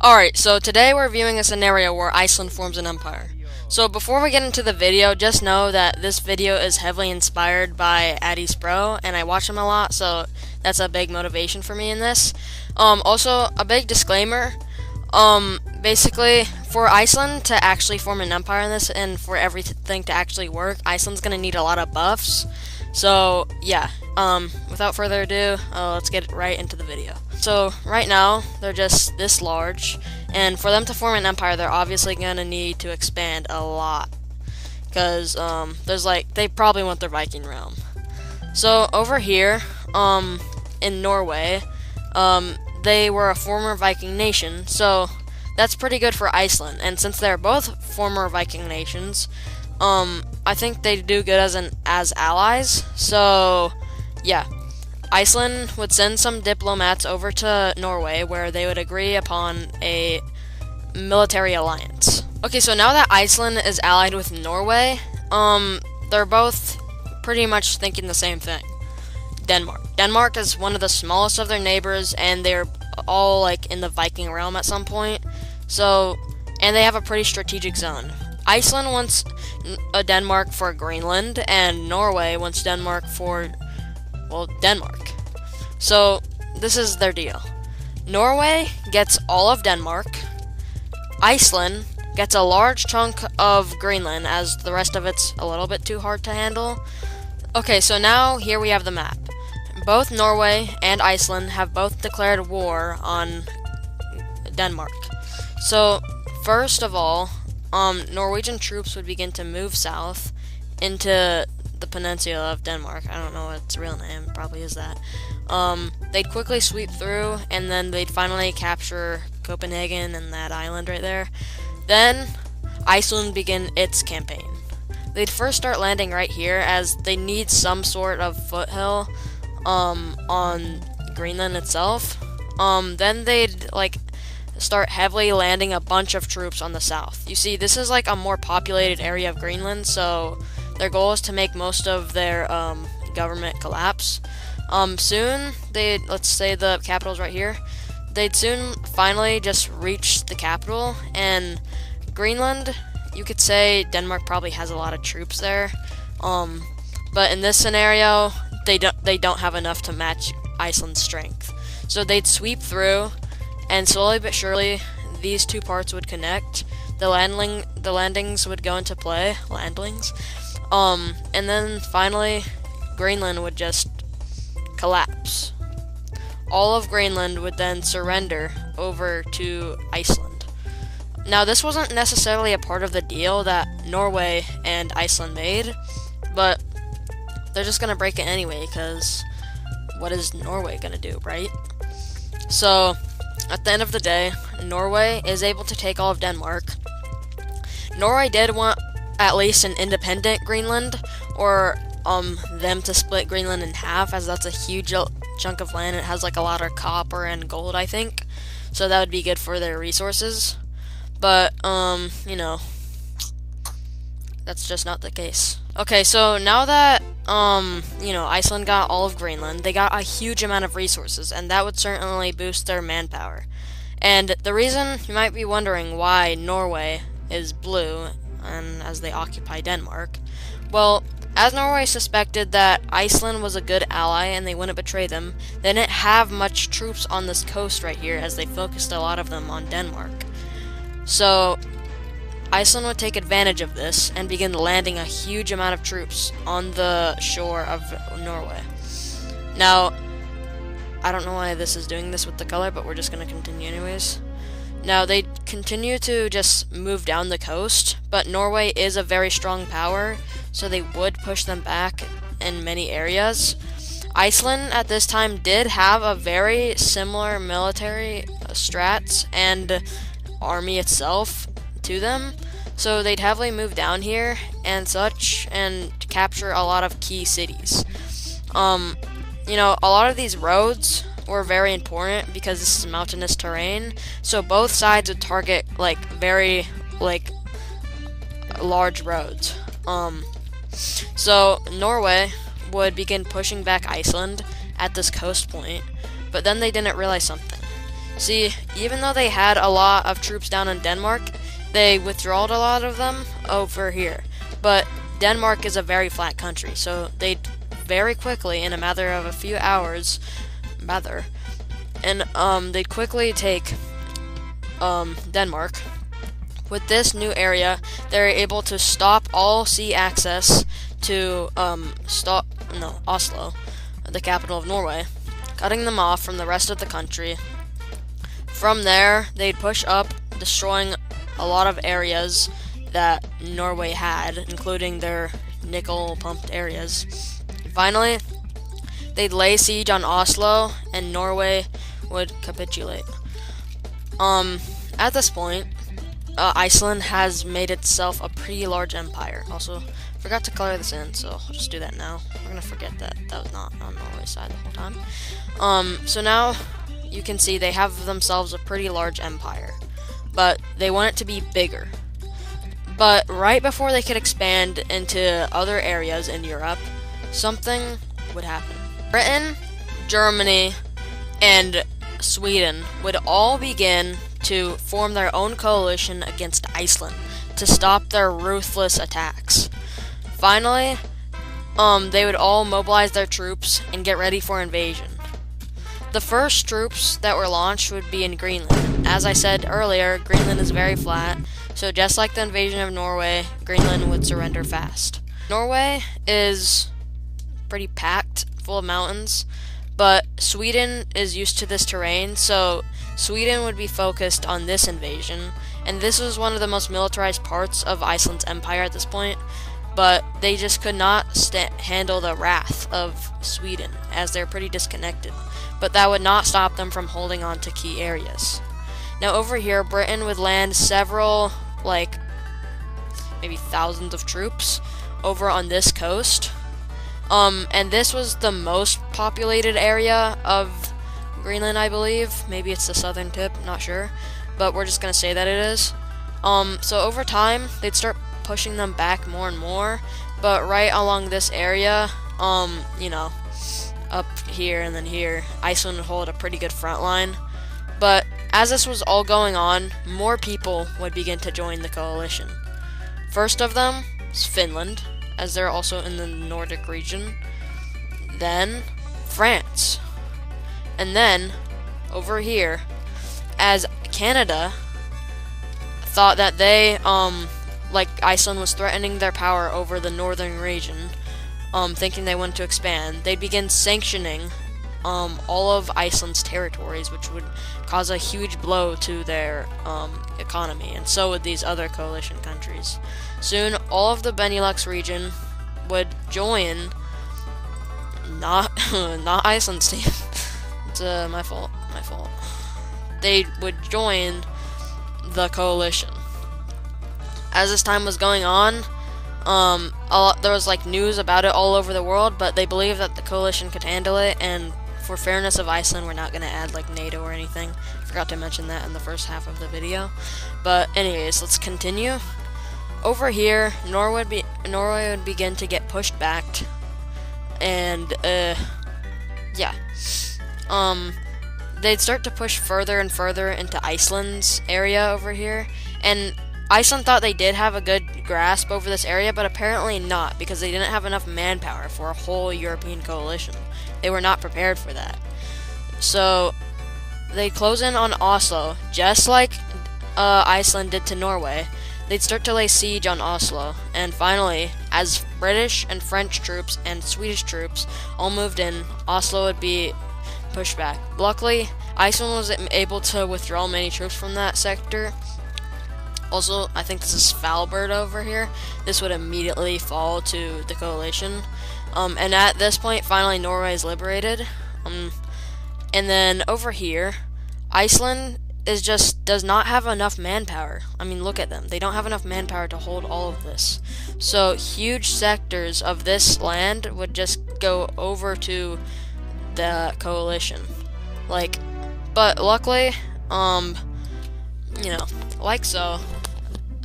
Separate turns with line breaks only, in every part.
Alright, so today we're viewing a scenario where Iceland forms an empire. So before we get into the video, just know that this video is heavily inspired by Addy's Bro, and I watch him a lot, so that's a big motivation for me in this. Also, a big disclaimer, basically, for Iceland to actually form an empire in this, and for everything to actually work, Iceland's gonna need a lot of buffs. So, yeah, without further ado, let's get right into the video. So, right now, they're just this large, and for them to form an empire, they're obviously gonna need to expand a lot. Because, they probably want their Viking realm. So, over here, in Norway, they were a former Viking nation, so that's pretty good for Iceland. And since they're both former Viking nations, I think they do good as allies. So, yeah. Iceland would send some diplomats over to Norway where they would agree upon a military alliance. Okay, so now that Iceland is allied with Norway, they're both pretty much thinking the same thing. Denmark. Denmark is one of the smallest of their neighbors, and they're all like in the Viking realm at some point. So, and they have a pretty strategic zone. Iceland wants a Denmark for Greenland, and Norway wants Denmark for, well, Denmark. So, this is their deal. Norway gets all of Denmark. Iceland gets a large chunk of Greenland, as the rest of it's a little bit too hard to handle. Okay, so now here we have the map. Both Norway and Iceland have both declared war on Denmark. So, first of all, Norwegian troops would begin to move south into the peninsula of Denmark. I don't know what its real name, probably is that. They'd quickly sweep through, and then they'd finally capture Copenhagen and that island right there. Then, Iceland begin its campaign. They'd first start landing right here, as they need some sort of foothill, on Greenland itself. Then they'd, start heavily landing a bunch of troops on the south. You see, this is like a more populated area of Greenland, so their goal is to make most of their government collapse. Soon, let's say the capital's right here, they'd soon finally just reach the capital, and Greenland, you could say Denmark probably has a lot of troops there, but in this scenario, they don't have enough to match Iceland's strength. So they'd sweep through, and slowly but surely, these two parts would connect. The landings would go into play, and then finally, Greenland would just collapse. All of Greenland would then surrender over to Iceland. Now, this wasn't necessarily a part of the deal that Norway and Iceland made, but they're just gonna break it anyway, because what is Norway gonna do, right? So, at the end of the day, Norway is able to take all of Denmark. Norway did want at least an independent Greenland, or them to split Greenland in half, as that's a huge chunk of land. It has like a lot of copper and gold, I think, so that would be good for their resources. But you know, that's just not the case. Okay, so now that Iceland got all of Greenland, they got a huge amount of resources, and that would certainly boost their manpower. And the reason, you might be wondering why Norway is blue, and as they occupy Denmark, well, as Norway suspected that Iceland was a good ally and they wouldn't betray them, they didn't have much troops on this coast right here, as they focused a lot of them on Denmark. So, Iceland would take advantage of this and begin landing a huge amount of troops on the shore of Norway. Now, I don't know why this is doing this with the color, but we're just going to continue anyways. Now, they continue to just move down the coast, but Norway is a very strong power, so they would push them back in many areas. Iceland at this time did have a very similar military strats and army itself to them, so they'd heavily move down here and such, and capture a lot of key cities. A lot of these roads were very important because this is mountainous terrain, so both sides would target very large roads. So Norway would begin pushing back Iceland at this coast point, but then they didn't realize something. See, even though they had a lot of troops down in Denmark, they withdrawed a lot of them over here. But Denmark is a very flat country, so they very quickly, in a matter of a few hours, they'd quickly take Denmark. With this new area, they're able to stop all sea access to Oslo, the capital of Norway, cutting them off from the rest of the country. From there, they'd push up, destroying a lot of areas that Norway had, including their nickel-pumped areas. Finally, they'd lay siege on Oslo, and Norway would capitulate. At this point, Iceland has made itself a pretty large empire. Also, forgot to color this in, so I'll just do that now. We're gonna forget that was not on Norway's side the whole time. So now you can see they have themselves a pretty large empire, but they want it to be bigger. But right before they could expand into other areas in Europe, something would happen. Britain, Germany, and Sweden would all begin to form their own coalition against Iceland to stop their ruthless attacks. Finally, they would all mobilize their troops and get ready for invasion. The first troops that were launched would be in Greenland. As I said earlier, Greenland is very flat, so just like the invasion of Norway, Greenland would surrender fast. Norway is pretty packed, full of mountains, but Sweden is used to this terrain, so Sweden would be focused on this invasion, and this was one of the most militarized parts of Iceland's empire at this point, but they just could not handle the wrath of Sweden, as they're pretty disconnected. But that would not stop them from holding on to key areas. Now over here, Britain would land several, maybe thousands of troops over on this coast. And this was the most populated area of Greenland, I believe. Maybe it's the southern tip, not sure. But we're just gonna say that it is. So over time, they'd start pushing them back more and more. But right along this area, up here and then here, Iceland would hold a pretty good front line. But as this was all going on, more people would begin to join the coalition. First of them is Finland, as they're also in the Nordic region. Then France. And then, over here, as Canada thought that they, Iceland was threatening their power over the northern region, thinking they wanted to expand, they'd begin sanctioning all of Iceland's territories, which would cause a huge blow to their economy, and so would these other coalition countries. Soon, all of the Benelux region would join, not Iceland's team, it's my fault. They would join the coalition. As this time was going on, there was news about it all over the world, but they believed that the coalition could handle it, and for fairness of Iceland, we're not going to add NATO or anything. Forgot to mention that in the first half of the video. But anyways, let's continue. Over here, Norway would begin to get pushed back, and they'd start to push further and further into Iceland's area over here, and Iceland thought they did have a good grasp over this area, but apparently not, because they didn't have enough manpower for a whole European coalition. They were not prepared for that. So they'd close in on Oslo, just like Iceland did to Norway. They'd start to lay siege on Oslo, and finally, as British and French troops and Swedish troops all moved in, Oslo would be pushed back. Luckily, Iceland was able to withdraw many troops from that sector. Also, I think this is Svalbard over here. This would immediately fall to the coalition. And at this point, finally, Norway is liberated. And then over here, Iceland does not have enough manpower. I mean, look at them. They don't have enough manpower to hold all of this. So huge sectors of this land would just go over to the coalition. But luckily,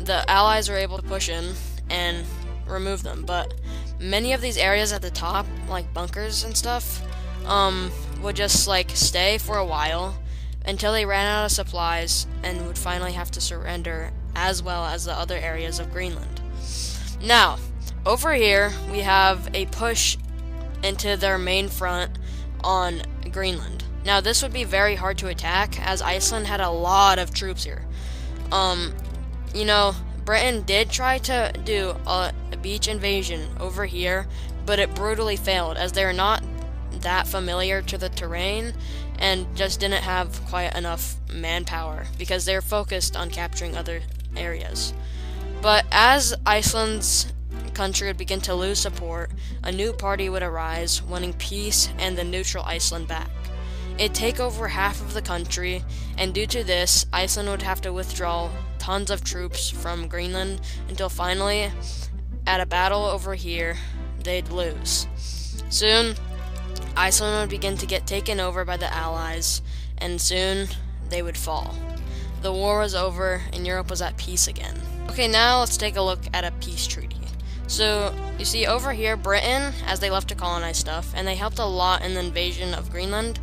the Allies were able to push in and remove them. But many of these areas at the top, like bunkers and stuff, would just stay for a while. until they ran out of supplies and would finally have to surrender, as well as the other areas of Greenland. Now, over here, we have a push into their main front on Greenland. Now, this would be very hard to attack, as Iceland had a lot of troops here. You know, Britain did try to do a beach invasion over here, but it brutally failed, as they're not that familiar to the terrain and just didn't have quite enough manpower because they're focused on capturing other areas. But as Iceland's country would begin to lose support, a new party would arise, wanting peace and the neutral Iceland back. It'd take over half of the country, and due to this, Iceland would have to withdraw tons of troops from Greenland until finally, at a battle over here, they'd lose. Soon, Iceland would begin to get taken over by the Allies, and soon they would fall. The war was over, and Europe was at peace again. Okay, now let's take a look at a peace treaty. So, you see over here, Britain, as they left to colonize stuff, and they helped a lot in the invasion of Greenland,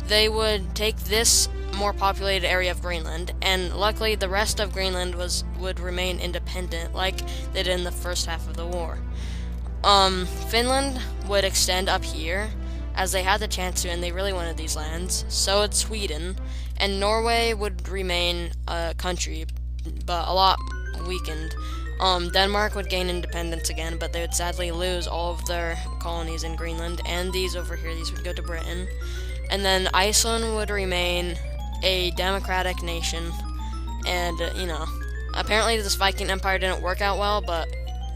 they would take this more populated area of Greenland, and luckily the rest of Greenland would remain independent, like they did in the first half of the war. Finland would extend up here, as they had the chance to, and they really wanted these lands. So would Sweden, and Norway would remain a country, but a lot weakened. Denmark would gain independence again, but they would sadly lose all of their colonies in Greenland, and these over here, these would go to Britain. And then Iceland would remain a democratic nation, and, you know, apparently this Viking Empire didn't work out well, but,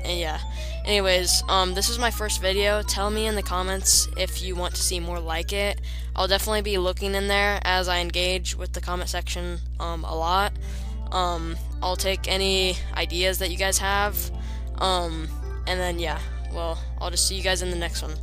yeah. Anyways, this is my first video. Tell me in the comments if you want to see more like it. I'll definitely be looking in there as I engage with the comment section, a lot. I'll take any ideas that you guys have, and then, yeah, well, I'll just see you guys in the next one.